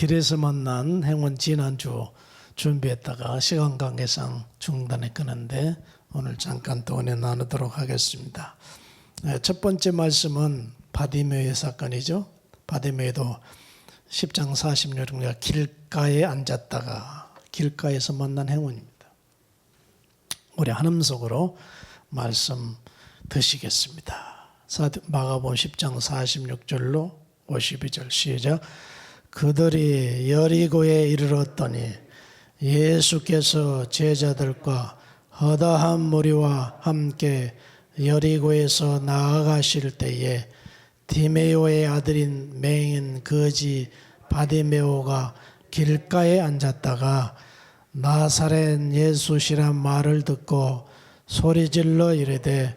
길에서 만난 행운 지난주 준비했다가 시간 관계상 중단에 끄는데 오늘 잠깐 또 은혜 나누도록 하겠습니다. 첫 번째 말씀은 바디메오의 사건이죠. 바디메오도 10장 46절에 길가에 앉았다가 길가에서 만난 행운입니다. 우리 한음속으로 말씀 드시겠습니다. 마가복음 10장 46절로 52절 시작. 그들이 여리고에 이르렀더니 예수께서 제자들과 허다한 무리와 함께 여리고에서 나아가실 때에 디메오의 아들인 맹인 거지 바디메오가 길가에 앉았다가 나사렛 예수시란 말을 듣고 소리질러 이르되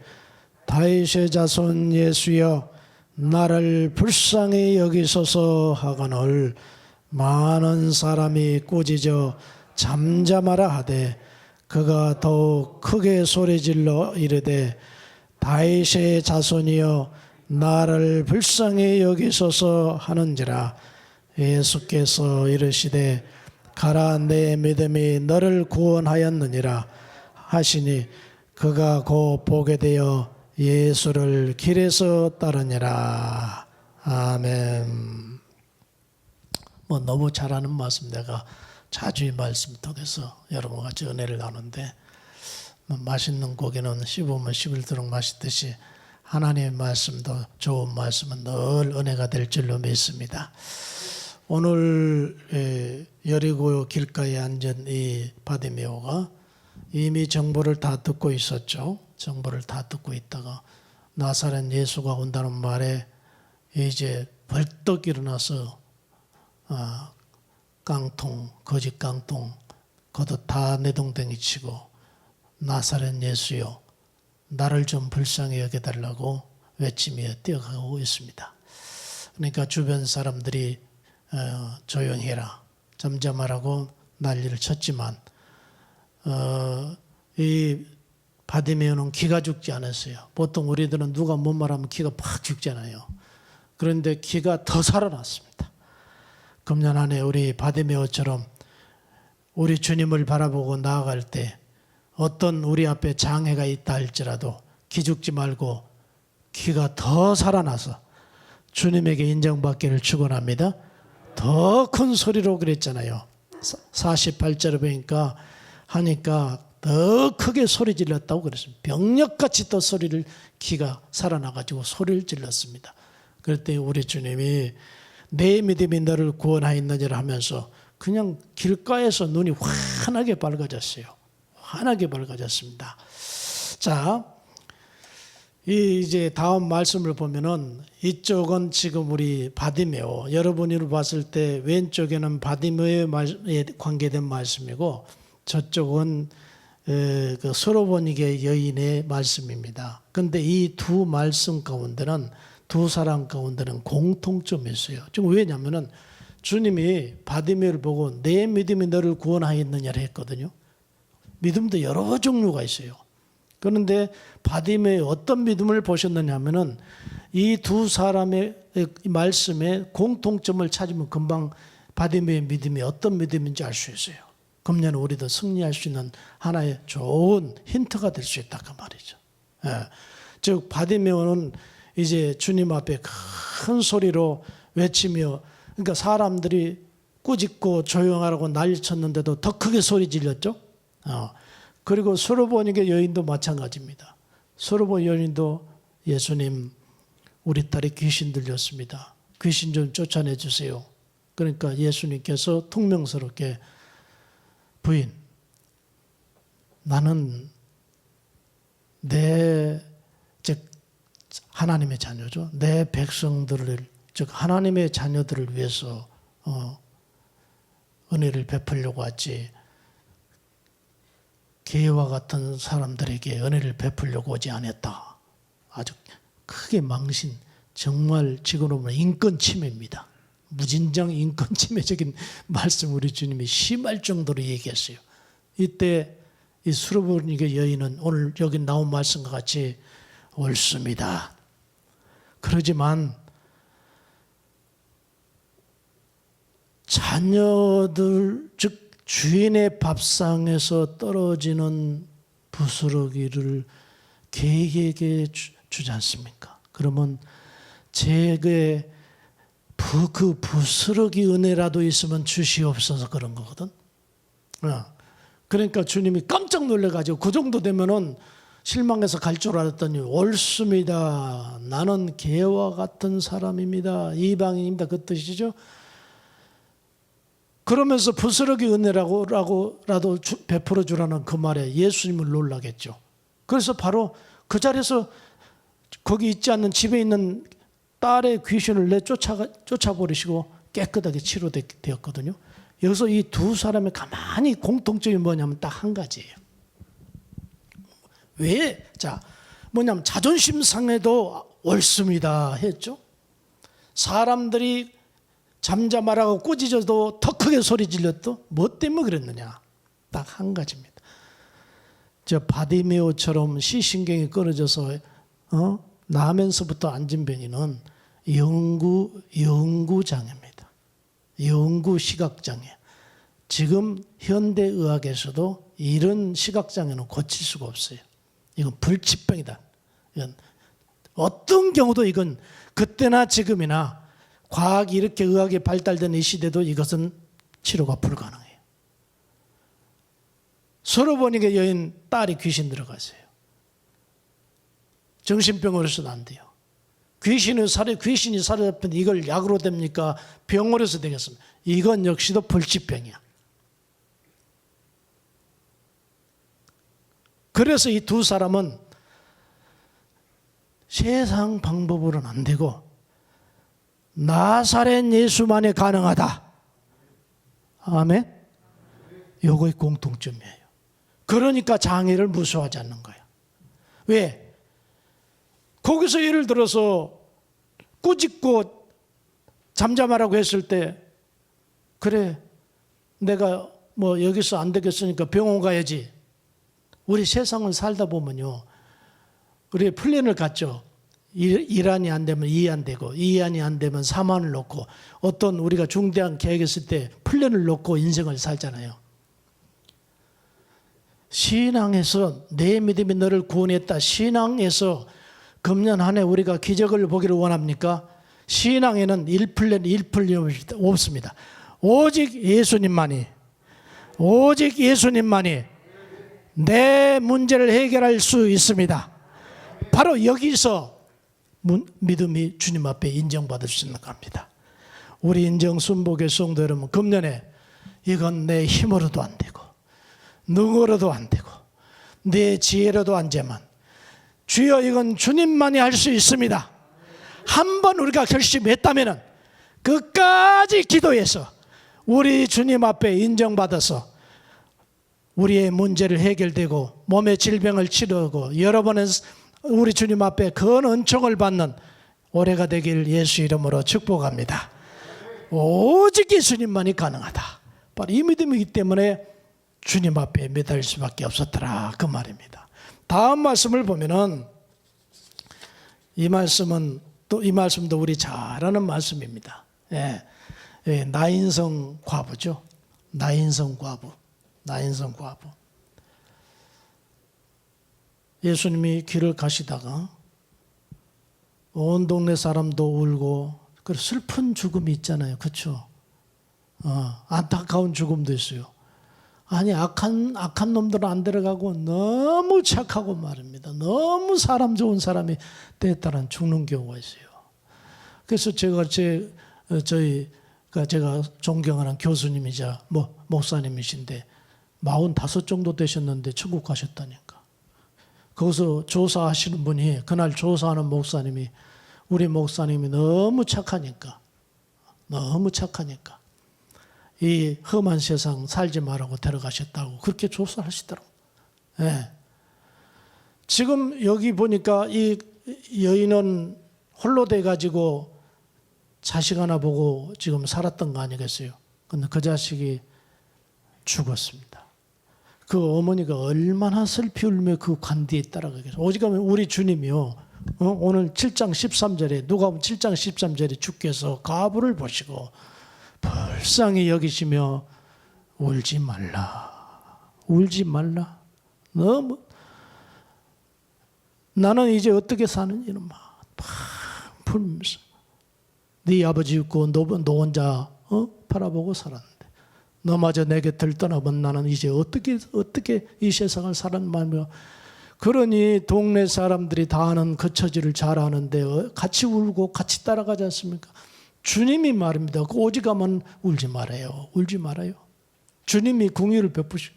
다윗의 자손 예수여 나를 불쌍히 여기소서 하거늘 많은 사람이 꾸짖어 잠잠하라 하되 그가 더욱 크게 소리질러 이르되 다윗의 자손이여 나를 불쌍히 여기소서 하는지라. 예수께서 이르시되 가라 내 믿음이 너를 구원하였느니라 하시니 그가 곧 보게 되어 예수를 길에서 따르니라. 아멘. 너무 잘하는 말씀 내가 자주 이 말씀 통해서 여러분과 같이 은혜를 나누는데 맛있는 고기는 씹으면 씹을수록 맛있듯이 하나님의 말씀도 좋은 말씀은 늘 은혜가 될 줄로 믿습니다. 오늘 여리고 길가에 앉은 이 바디메오가 이미 정보를 다 듣고 있었죠. 정보를 다 듣고 있다가 나사렛 예수가 온다는 말에 이제 벌떡 일어나서 깡통, 거짓 깡통 걷어 다 내동댕이 치고 나사렛 예수여 나를 좀 불쌍히 여겨달라고 외치며 뛰어가고 있습니다. 그러니까 주변 사람들이 조용히 해라, 잠잠하라고 난리를 쳤지만 이 바디메오는 기가 죽지 않았어요. 보통 우리들은 누가 뭔 말하면 기가 팍 죽잖아요. 그런데 기가 더 살아났습니다. 금년 안에 우리 바디메오처럼 우리 주님을 바라보고 나아갈 때 어떤 우리 앞에 장애가 있다 할지라도 기죽지 말고 기가 더 살아나서 주님에게 인정받기를 축원합니다. 더 큰 소리로 그랬잖아요. 48절에 보니까 하니까 더 크게 소리 질렀다고 그랬습니다. 병력같이 또 소리를 기가 살아나가지고 소리를 질렀습니다. 그럴 때 우리 주님이 내 믿음이 너를 구원하였느니라 하면서 그냥 길가에서 눈이 환하게 밝아졌어요. 환하게 밝아졌습니다. 자, 이제 다음 말씀을 보면은 이쪽은 지금 우리 바디메오, 여러분이 봤을 때 왼쪽에는 바디메오에 관계된 말씀이고 저쪽은 그 소로보니게 여인의 말씀입니다. 그런데 이 두 말씀 가운데는 두 사람 가운데는 공통점이 있어요. 지금 왜냐하면은 주님이 바디메오를 보고 내 믿음이 너를 구원하였느냐를 했거든요. 믿음도 여러 종류가 있어요. 그런데 바디메오의 어떤 믿음을 보셨느냐 하면은 이 두 사람의 말씀에 공통점을 찾으면 금방 바디메오의 믿음이 어떤 믿음인지 알 수 있어요. 금년 우리도 승리할 수 있는 하나의 좋은 힌트가 될 수 있다 그 말이죠. 즉 바디메오는 이제 주님 앞에 큰 소리로 외치며, 그러니까 사람들이 꾸짖고 조용하라고 난리쳤는데도 더 크게 소리 질렀죠. 그리고 소로보니게 여인도 마찬가지입니다. 소로보니 여인도 예수님 우리 딸이 귀신 들렸습니다. 귀신 좀 쫓아내 주세요. 그러니까 예수님께서 퉁명스럽게 부인, 나는 즉 하나님의 자녀죠. 내 백성들을, 즉 하나님의 자녀들을 위해서 은혜를 베풀려고 하지 개와 같은 사람들에게 은혜를 베풀려고 오지 않았다. 아주 크게 망신, 정말 지금으로 보면 인권 침해입니다. 무진장 인권 침해적인 말씀 우리 주님이 심할 정도로 얘기했어요. 이때 이 수로보니게 여인은 오늘 여기 나온 말씀과 같이 옳습니다. 그러지만 자녀들 즉 주인의 밥상에서 떨어지는 부스러기를 개에게 주지 않습니까? 그러면 제게 그 부스러기 은혜라도 있으면 주시옵소서 그런 거거든. 그러니까 주님이 깜짝 놀래가지고 그 정도 되면은 실망해서 갈 줄 알았더니 옳습니다. 나는 개와 같은 사람입니다. 이방인입니다. 그 뜻이죠. 그러면서 부스러기 은혜라고라도 베풀어 주라는 그 말에 예수님을 놀라겠죠. 그래서 바로 그 자리에서 거기 있지 않는 집에 있는 딸의 귀신을 쫓아버리시고 깨끗하게 치료되었거든요. 여기서 이 두 사람의 가만히 공통점이 뭐냐면 딱 한 가지예요. 왜? 자, 뭐냐면 자존심 상해도 옳습니다 했죠. 사람들이 잠잠하라고 꾸짖어도 더 크게 소리 질렀도 뭐 때문에 그랬느냐? 딱 한 가지입니다. 저 바디메오처럼 시신경이 끊어져서 나면서부터 앉은 병인은 영구장애입니다. 영구 시각장애. 지금 현대의학에서도 이런 시각장애는 고칠 수가 없어요. 이건 불치병이다. 이건 어떤 경우도 이건 그때나 지금이나 과학이 이렇게 의학이 발달된 이 시대도 이것은 치료가 불가능해요. 서로 보니까 여인 딸이 귀신 들어갔어요. 정신병원에서도 안 돼요. 귀신이 사로잡힌 이걸 약으로 됩니까? 병원에서 되겠습니다. 이건 역시도 불치병이야. 그래서 이 두 사람은 세상 방법으로는 안 되고 나사렛 예수만이 가능하다. 아멘. 요거의 공통점이에요. 그러니까 장애를 무서워하지 않는 거예요. 왜? 거기서 예를 들어서 꾸짖고 잠잠하라고 했을 때 그래 내가 뭐 여기서 안 되겠으니까 병원 가야지. 우리 세상을 살다 보면요. 우리 플랜을 갖죠. 1안이 안 되면 2안 안 되고 2안이 안 되면 3안을 놓고 어떤 우리가 중대한 계획했을 때 플랜을 놓고 인생을 살잖아요. 신앙에서 내 믿음이 너를 구원했다. 신앙에서 금년 한 해 우리가 기적을 보기를 원합니까? 신앙에는 1플랜 1플랜 없습니다. 오직 예수님만이 내 문제를 해결할 수 있습니다. 바로 여기서 믿음이 주님 앞에 인정받을 수 있는 겁니다. 우리 인정순복의 성도 여러분, 금년에 이건 내 힘으로도 안 되고 능으로도 안 되고 내 지혜로도 안 되만 주여 이건 주님만이 할 수 있습니다. 한번 우리가 결심했다면 끝까지 기도해서 우리 주님 앞에 인정받아서 우리의 문제를 해결되고 몸의 질병을 치료하고 여러 번은 우리 주님 앞에 큰 은총을 받는 올해가 되길 예수 이름으로 축복합니다. 오직 예수님만이 가능하다. 바로 이 믿음이기 때문에 주님 앞에 매달릴 수밖에 없었더라 그 말입니다. 다음 말씀을 보면은 이 말씀도 우리 잘 아는 말씀입니다. 나인성 과부죠. 나인성 과부. 예수님이 길을 가시다가 온 동네 사람도 울고 그 슬픈 죽음이 있잖아요. 그렇죠? 안타까운 죽음도 있어요. 아니 악한 놈들은 안 들어가고 너무 착하고 말입니다. 너무 사람 좋은 사람이 때에 따라 죽는 경우가 있어요. 그래서 제가 제가 존경하는 교수님이자 목사님이신데 45 정도 되셨는데 천국 가셨다니까. 거기서 조사하시는 분이 그날 조사하는 목사님이 우리 목사님이 너무 착하니까 이 험한 세상 살지 말라고 데려가셨다고 그렇게 조사하시더라고요. 지금 여기 보니까 이 여인은 홀로 돼가지고 자식 하나 보고 지금 살았던 거 아니겠어요? 근데 그 자식이 죽었습니다. 그 어머니가 얼마나 슬피 울며 그 관디에 따라가겠어요. 오직하면 우리 주님이요. 오늘 7장 13절에 누가 보면 7장 13절에 주께서 과부를 보시고 불쌍히 여기시며 울지 말라. 울지 말라. 너무 나는 이제 어떻게 사는지는 막 풀면서 네 아버지 있고 너 혼자 바라보고 살았는데 너마저 내 곁을 떠나면 나는 이제 어떻게 이 세상을 살았냐며. 그러니 동네 사람들이 다 아는 그 처지를 잘 아는데 같이 울고 같이 따라가지 않습니까? 주님이 말입니다. 오직하면 울지 말아요. 울지 말아요. 주님이 궁유를 베푸시고.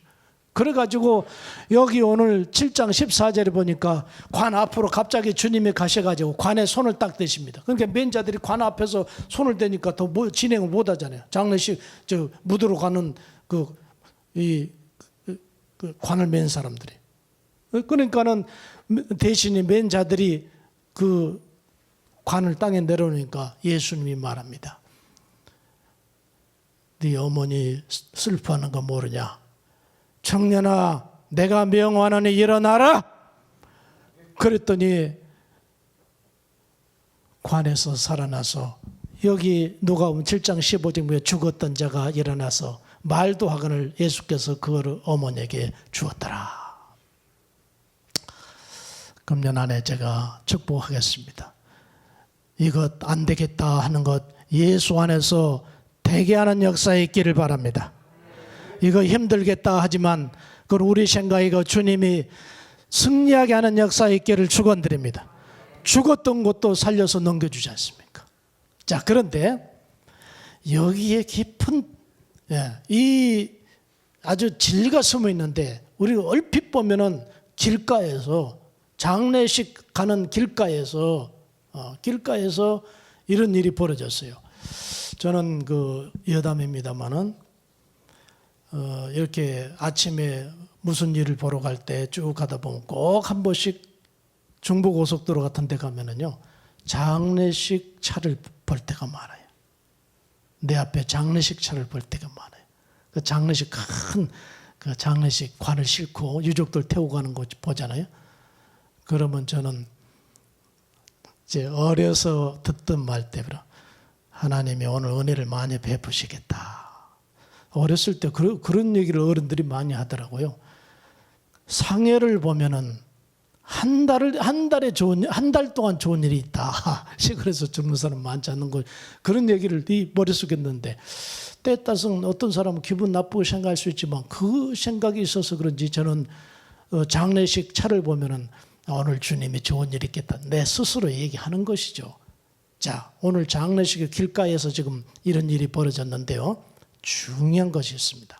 그래가지고 여기 오늘 7장 14절에 보니까 관 앞으로 갑자기 주님이 가셔가지고 관에 손을 딱 대십니다. 그러니까 맨자들이 관 앞에서 손을 대니까 더 진행을 못 하잖아요. 장례식 무드로 가는 그 관을 맨 사람들이. 그러니까는 대신에 맨 자들이 그 관을 땅에 내려놓으니까 예수님이 말합니다. 네 어머니 슬퍼하는 거 모르냐? 청년아, 내가 명하노니 일어나라. 그랬더니 관에서 살아나서 여기 누가복음 7장 15절에 죽었던 자가 일어나서 말도 하거늘 예수께서 그거를 어머니에게 주었더라. 금년 안에 제가 축복하겠습니다. 이것 안 되겠다 하는 것 예수 안에서 되게 하는 역사에 있기를 바랍니다. 이거 힘들겠다 하지만 그걸 우리 생각에 주님이 승리하게 하는 역사에 있기를 축원드립니다. 죽었던 것도 살려서 넘겨주지 않습니까? 자, 그런데 여기에 깊은 이 아주 진리가 숨어 있는데 우리가 얼핏 보면은 길가에서 장례식 가는 길가에서 이런 일이 벌어졌어요. 저는 그 여담입니다만은 이렇게 아침에 무슨 일을 보러 갈 때 쭉 가다 보면 꼭 한 번씩 중부고속도로 같은 데 가면은요 장례식 차를 볼 때가 많아요. 내 앞에 장례식 차를 볼 때가 많아요. 그 장례식 큰 그 장례식 관을 싣고 유족들 태우고 가는 거 보잖아요. 그러면 저는 이제 어려서 듣던 말 때문에 하나님이 오늘 은혜를 많이 베푸시겠다. 어렸을 때 그런 얘기를 어른들이 많이 하더라고요. 상해를 보면은 한 달 동안 좋은 일이 있다. 시골에서 죽는 사람 많지 않는 거 그런 얘기를 네 머릿속에 있는데 때에 따라서는 어떤 사람은 기분 나쁘게 생각할 수 있지만 그 생각이 있어서 그런지 저는 장례식 차를 보면은 오늘 주님이 좋은 일이 있겠다. 내 스스로 얘기하는 것이죠. 자, 오늘 장례식의 길가에서 지금 이런 일이 벌어졌는데요. 중요한 것이 있습니다.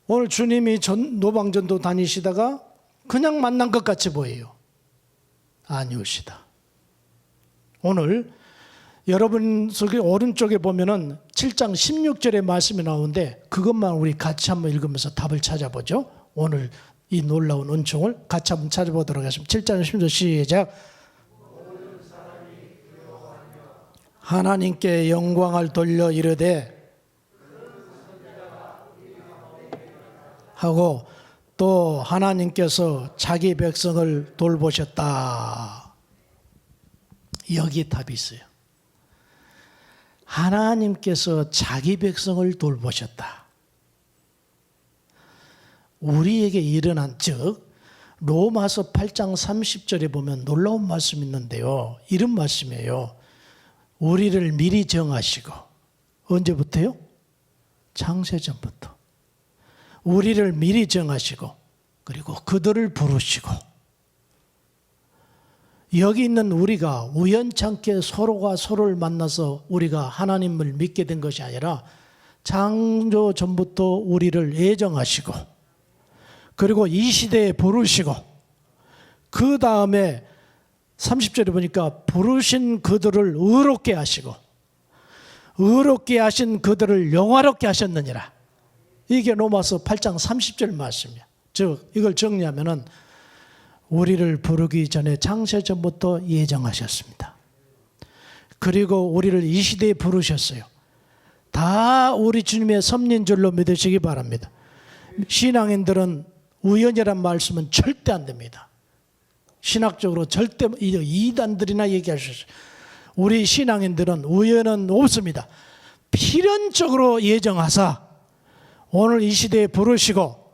오늘 주님이 노방전도 다니시다가 그냥 만난 것 같이 보여요. 아니오시다. 오늘 여러분 속에 오른쪽에 보면은 7장 16절의 말씀이 나오는데 그것만 우리 같이 한번 읽으면서 답을 찾아보죠. 오늘 이 놀라운 은총을 같이 한번 찾아보도록 하겠습니다. 7장 16절 시작. 하나님께 영광을 돌려 이르되 하고 또 하나님께서 자기 백성을 돌보셨다. 여기 답이 있어요. 하나님께서 자기 백성을 돌보셨다. 우리에게 일어난 즉 로마서 8장 30절에 보면 놀라운 말씀이 있는데요. 이런 말씀이에요. 우리를 미리 정하시고 언제부터요? 창세전부터 우리를 미리 정하시고 그리고 그들을 부르시고 여기 있는 우리가 우연찮게 서로가 서로를 만나서 우리가 하나님을 믿게 된 것이 아니라 창조 전부터 우리를 예정하시고 그리고 이 시대에 부르시고 그 다음에 30절에 보니까 부르신 그들을 의롭게 하시고 의롭게 하신 그들을 영화롭게 하셨느니라. 이게 로마서 8장 30절 말씀이야. 즉 이걸 정리하면은 우리를 부르기 전에 창세 전부터 예정하셨습니다. 그리고 우리를 이 시대에 부르셨어요. 다 우리 주님의 섭리인 줄로 믿으시기 바랍니다. 신앙인들은 우연이란 말씀은 절대 안 됩니다. 신학적으로 절대 이단들이나 얘기하셨어요. 우리 신앙인들은 우연은 없습니다. 필연적으로 예정하사 오늘 이 시대에 부르시고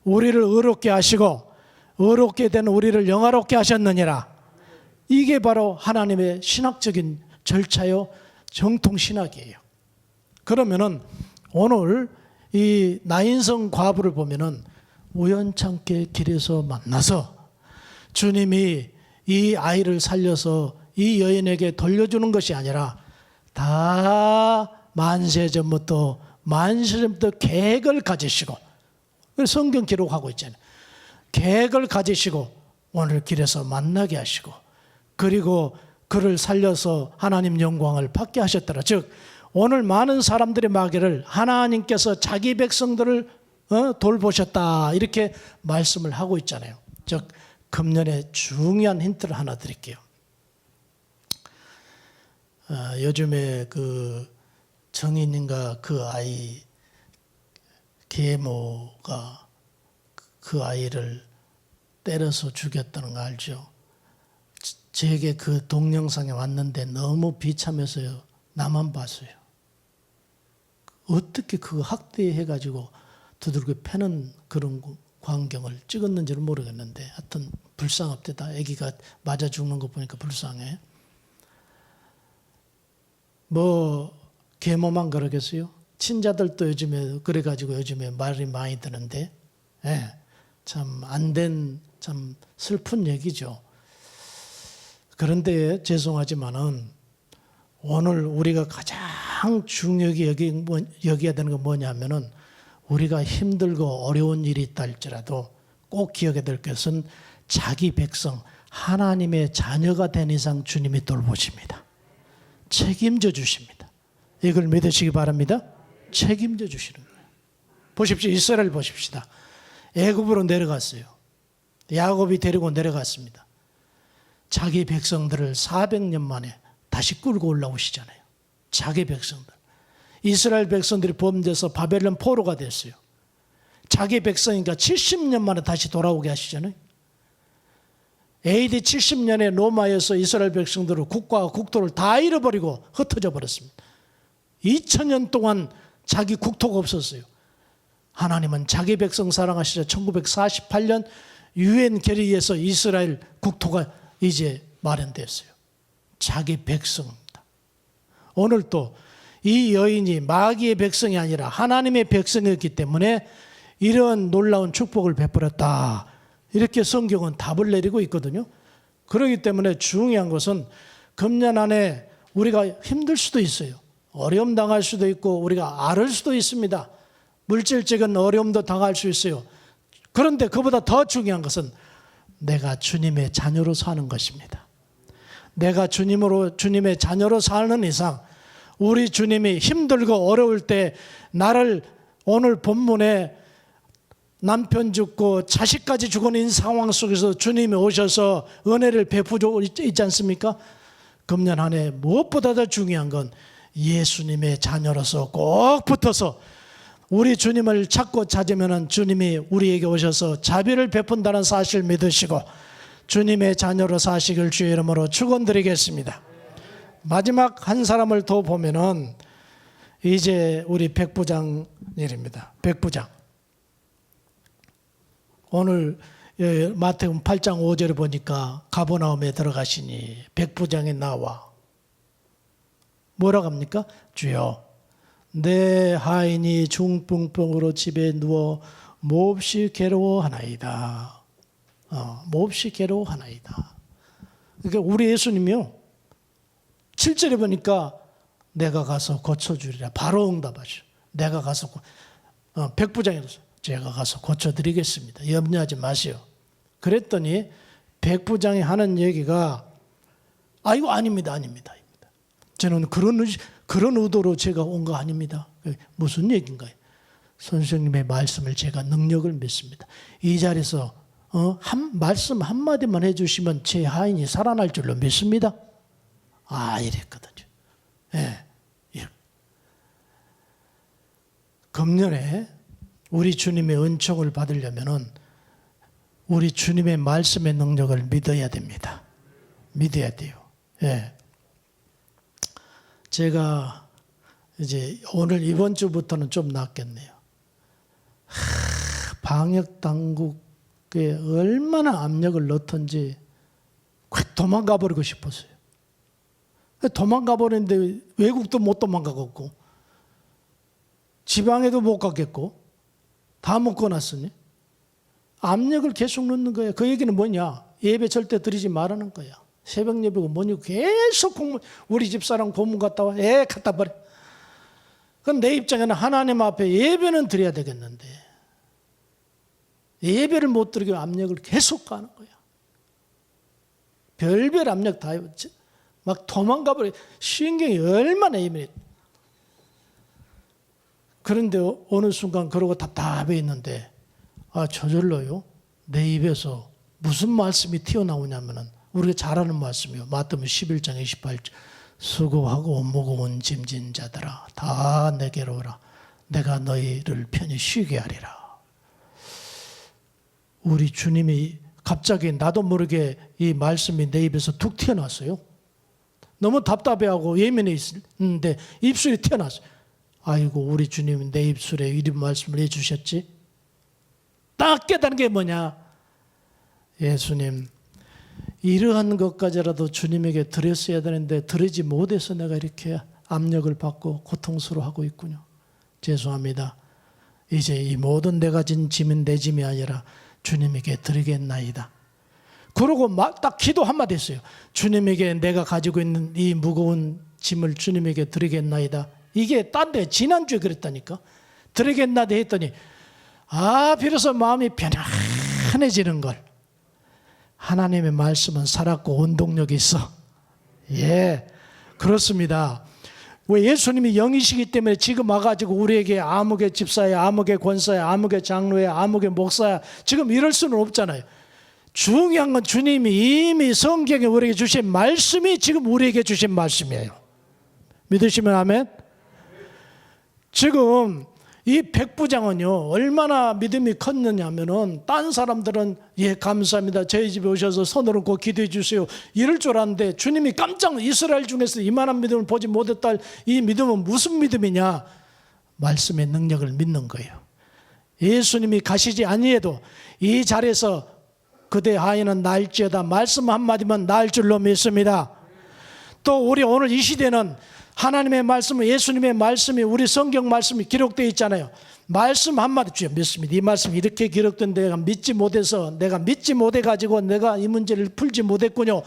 우리를 의롭게 하시고 의롭게 된 우리를 영화롭게 하셨느니라. 이게 바로 하나님의 신학적인 절차요, 정통 신학이에요. 그러면은 오늘 이 나인성 과부를 보면은 우연찮게 길에서 만나서 주님이 이 아이를 살려서 이 여인에게 돌려주는 것이 아니라 다 만세전부터 계획을 가지시고, 성경 기록하고 있잖아요. 계획을 가지시고 오늘 길에서 만나게 하시고, 그리고 그를 살려서 하나님 영광을 받게 하셨더라. 즉 오늘 많은 사람들이 말하기를 하나님께서 자기 백성들을 돌보셨다 이렇게 말씀을 하고 있잖아요. 즉 금년에 중요한 힌트를 하나 드릴게요. 요즘에 그 정인인가 그 아이 계모가 그 아이를 때려서 죽였다는 거 알죠? 제게 그 동영상이 왔는데 너무 비참해서요. 나만 봤어요. 어떻게 그 학대해가지고 두들겨 패는 그런 광경을 찍었는지는 모르겠는데 하여튼 불쌍합니다. 아기가 맞아 죽는 거 보니까 불쌍해. 뭐 계모만 그러겠어요? 친자들도 요즘에 그래가지고 요즘에 말이 많이 드는데, 참 안 된 참 슬픈 얘기죠. 그런데 죄송하지만은 오늘 우리가 가장 중요하게 여겨야 되는 건 뭐냐면은 우리가 힘들고 어려운 일이 있다 할지라도 꼭 기억해야 될 것은 자기 백성 하나님의 자녀가 된 이상 주님이 돌보십니다. 책임져 주십니다. 이걸 믿으시기 바랍니다. 책임져 주시는 거예요. 보십시오. 이스라엘 보십시다. 애굽으로 내려갔어요. 야곱이 데리고 내려갔습니다. 자기 백성들을 400년 만에 다시 끌고 올라오시잖아요. 자기 백성들. 이스라엘 백성들이 범죄해서 바벨론 포로가 됐어요. 자기 백성이니까 70년 만에 다시 돌아오게 하시잖아요. AD 70년에 로마에서 이스라엘 백성들을 국가와 국토를 다 잃어버리고 흩어져 버렸습니다. 2000년 동안 자기 국토가 없었어요. 하나님은 자기 백성 사랑하시자 1948년 유엔 결의에서 이스라엘 국토가 이제 마련됐어요. 자기 백성입니다. 오늘 또 이 여인이 마귀의 백성이 아니라 하나님의 백성이었기 때문에 이런 놀라운 축복을 베풀었다. 이렇게 성경은 답을 내리고 있거든요. 그렇기 때문에 중요한 것은 금년 안에 우리가 힘들 수도 있어요. 어려움 당할 수도 있고 우리가 앓을 수도 있습니다. 물질적인 어려움도 당할 수 있어요. 그런데 그보다 더 중요한 것은 내가 주님의 자녀로 사는 것입니다. 내가 주님의 자녀로 사는 이상 우리 주님이 힘들고 어려울 때 나를 오늘 본문에 남편 죽고 자식까지 죽어있는 상황 속에서 주님이 오셔서 은혜를 베푸고 있지 않습니까? 금년 한 해 무엇보다 더 중요한 건 예수님의 자녀로서 꼭 붙어서 우리 주님을 찾고 찾으면 주님이 우리에게 오셔서 자비를 베푼다는 사실을 믿으시고 주님의 자녀로 사시길 주의 이름으로 축원드리겠습니다. 마지막 한 사람을 더 보면은 이제 우리 백부장 일입니다. 백부장. 오늘 마태복음 8장 5절에 보니까 가버나움에 들어가시니 백부장이 나와 뭐라고 합니까? 주여 내 하인이 중풍병으로 집에 누워 몹시 괴로워하나이다. 몹시 괴로워하나이다. 그러니까 우리 예수님이요. 7절에 보니까 내가 가서 고쳐주리라. 바로 응답하죠. 내가 가서 백부장이라서 제가 가서 고쳐드리겠습니다. 염려하지 마세요. 그랬더니 백부장이 하는 얘기가 이거 아닙니다. 저는 그런 의도로 제가 온 거 아닙니다. 무슨 얘기인가요? 선생님의 말씀을 제가 능력을 믿습니다. 이 자리에서 말씀 한마디만 해주시면 제 하인이 살아날 줄로 믿습니다. 이랬거든요. 예. 금년에 우리 주님의 은총을 받으려면은 우리 주님의 말씀의 능력을 믿어야 됩니다. 믿어야 돼요. 예. 제가 이제 오늘 이번 주부터는 좀 낫겠네요. 방역 당국에 얼마나 압력을 넣던지 도망가 버리고 싶었어요. 도망가 버렸는데 외국도 못 도망가겠고 지방에도 못 가겠고 다 묶어놨으니 압력을 계속 넣는 거예요. 그 얘기는 뭐냐? 예배 절대 드리지 말라는 거야. 새벽 예배가 뭐냐? 계속 우리 집사람 고문 갔다 와. 갔다 버려. 그럼 내 입장에는 하나님 앞에 예배는 드려야 되겠는데 예배를 못 드리게 압력을 계속 가는 거야. 별별 압력 다 해봤지. 막 도망가 버려. 신경이 얼마나 예민해. 그런데 어느 순간 그러고 답답해 있는데 저절로요. 내 입에서 무슨 말씀이 튀어나오냐면은 우리가 잘 아는 말씀이요. 마태복음 11장 28절. 수고하고 무거운 짐진 자들아 다 내게로 오라. 내가 너희를 편히 쉬게 하리라. 우리 주님이 갑자기 나도 모르게 이 말씀이 내 입에서 툭 튀어나왔어요. 너무 답답해하고 예민해 있는데 입술이 튀어나왔어요. 아이고 우리 주님이 내 입술에 이런 말씀을 해주셨지. 딱 깨달은 게 뭐냐? 예수님 이러한 것까지라도 주님에게 드렸어야 되는데 드리지 못해서 내가 이렇게 압력을 받고 고통스러워하고 있군요. 죄송합니다. 이제 이 모든 내가 진 짐은 내 짐이 아니라 주님에게 드리겠나이다. 그러고 막 딱 기도 한마디 했어요. 주님에게 내가 가지고 있는 이 무거운 짐을 주님에게 드리겠나이다. 이게 딴 데 지난주에 그랬다니까. 드리겠나이다 했더니 비로소 마음이 편안해지는 걸. 하나님의 말씀은 살았고 원동력이 있어. 예, 그렇습니다. 왜 예수님이 영이시기 때문에 지금 와가지고 우리에게 아무개 집사야, 아무개 권사야, 아무개 장로야, 아무개 목사야 지금 이럴 수는 없잖아요. 중요한 건 주님이 이미 성경에 우리에게 주신 말씀이 지금 우리에게 주신 말씀이에요. 믿으시면 아멘. 지금 이 백부장은요 얼마나 믿음이 컸느냐면은 딴 사람들은 감사합니다. 저희 집에 오셔서 손을 얹고 기도해 주세요 이럴 줄 알았는데 주님이 깜짝 이스라엘 중에서 이만한 믿음을 보지 못했다. 이 믿음은 무슨 믿음이냐? 말씀의 능력을 믿는 거예요. 예수님이 가시지 아니해도 이 자리에서 그대 하에는 나을지어다 말씀 한마디만 나을 줄로 믿습니다. 또 우리 오늘 이 시대는 하나님의 말씀은 예수님의 말씀이 우리 성경 말씀이 기록되어 있잖아요. 말씀 한마디 주여 믿습니다. 이 말씀이 이렇게 기록된 내가 믿지 못해서 내가 믿지 못해가지고 내가 이 문제를 풀지 못했군요.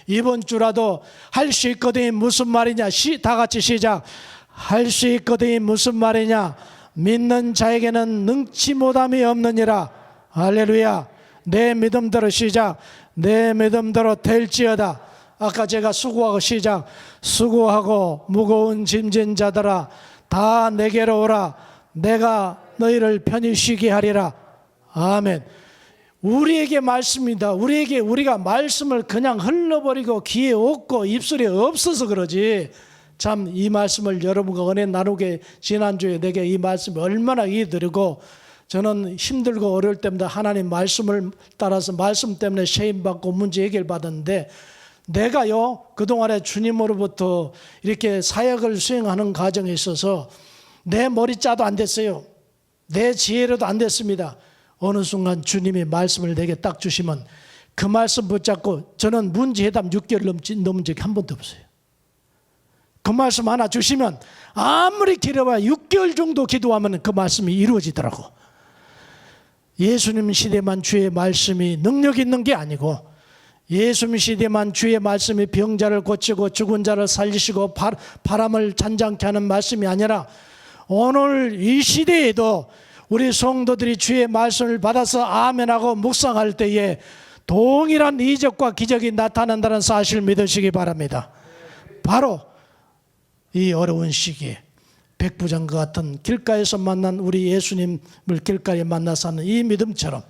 이번 주라도 할 수 있거든 무슨 말이냐? 다 같이 시작. 할 수 있거든 무슨 말이냐? 믿는 자에게는 능치 못함이 없느니라. 할렐루야. 내 믿음대로 시작. 내 믿음대로 될지어다. 아까 제가 수고하고 시작. 수고하고 무거운 짐진 자들아 다 내게로 오라. 내가 너희를 편히 쉬게 하리라. 아멘. 우리에게 말씀입니다. 우리가 말씀을 그냥 흘러버리고 귀에 없고 입술에 없어서 그러지. 참 이 말씀을 여러분과 은혜 나누게 지난주에 내게 이 말씀이 얼마나 이해드리고 저는 힘들고 어려울 때마다 하나님 말씀을 따라서 말씀 때문에 시험받고 문제 해결받았는데 내가요 그동안에 주님으로부터 이렇게 사역을 수행하는 과정에 있어서 내 머리 짜도 안 됐어요. 내 지혜로도 안 됐습니다. 어느 순간 주님이 말씀을 내게 딱 주시면 그 말씀 붙잡고 저는 문제 해답 6개월 넘은 적이 한 번도 없어요. 그 말씀 하나 주시면 아무리 길어봐야 6개월 정도 기도하면 그 말씀이 이루어지더라고. 예수님 시대만 주의 말씀이 능력 있는 게 아니고 예수님 시대만 주의 말씀이 병자를 고치고 죽은 자를 살리시고 바람을 잔잔케 하는 말씀이 아니라 오늘 이 시대에도 우리 성도들이 주의 말씀을 받아서 아멘하고 묵상할 때에 동일한 이적과 기적이 나타난다는 사실을 믿으시기 바랍니다. 바로 이 어려운 시기에 백부장과 같은 길가에서 만난 우리 예수님을 길가에 만나서 하는 이 믿음처럼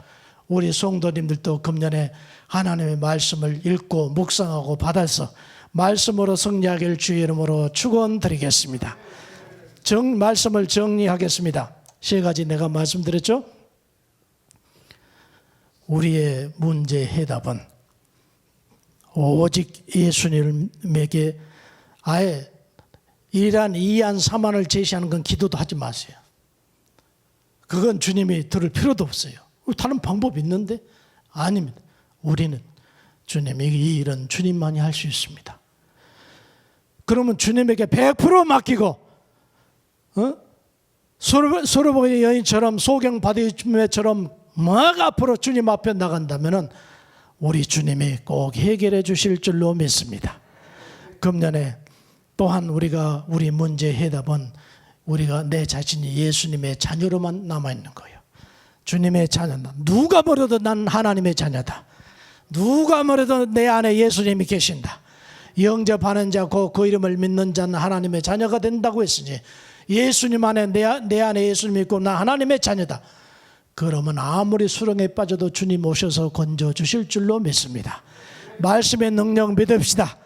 우리 성도님들도 금년에 하나님의 말씀을 읽고 묵상하고 받아서 말씀으로 승리하길 주의 이름으로 축원드리겠습니다. 말씀을 정리하겠습니다. 세 가지 내가 말씀드렸죠. 우리의 문제 해답은 오직 예수님에게 아예 이란, 이안, 삼안을 제시하는 건 기도도 하지 마세요. 그건 주님이 들을 필요도 없어요. 다른 방법이 있는데? 아닙니다. 우리는 주님이 이 일은 주님만이 할 수 있습니다. 그러면 주님에게 100% 맡기고 소로보의 여인처럼 소경바디매처럼 막 앞으로 주님 앞에 나간다면 우리 주님이 꼭 해결해 주실 줄로 믿습니다. 금년에 또한 우리 문제 해답은 우리가 내 자신이 예수님의 자녀로만 남아있는 거예요. 주님의 자녀다. 누가 뭐래도 난 하나님의 자녀다. 누가 뭐래도 내 안에 예수님이 계신다. 영접하는 자, 그 이름을 믿는 자는 하나님의 자녀가 된다고 했으니 예수님 안에 내 안에 예수님이 있고 나 하나님의 자녀다. 그러면 아무리 수렁에 빠져도 주님 오셔서 건져 주실 줄로 믿습니다. 말씀의 능력 믿읍시다.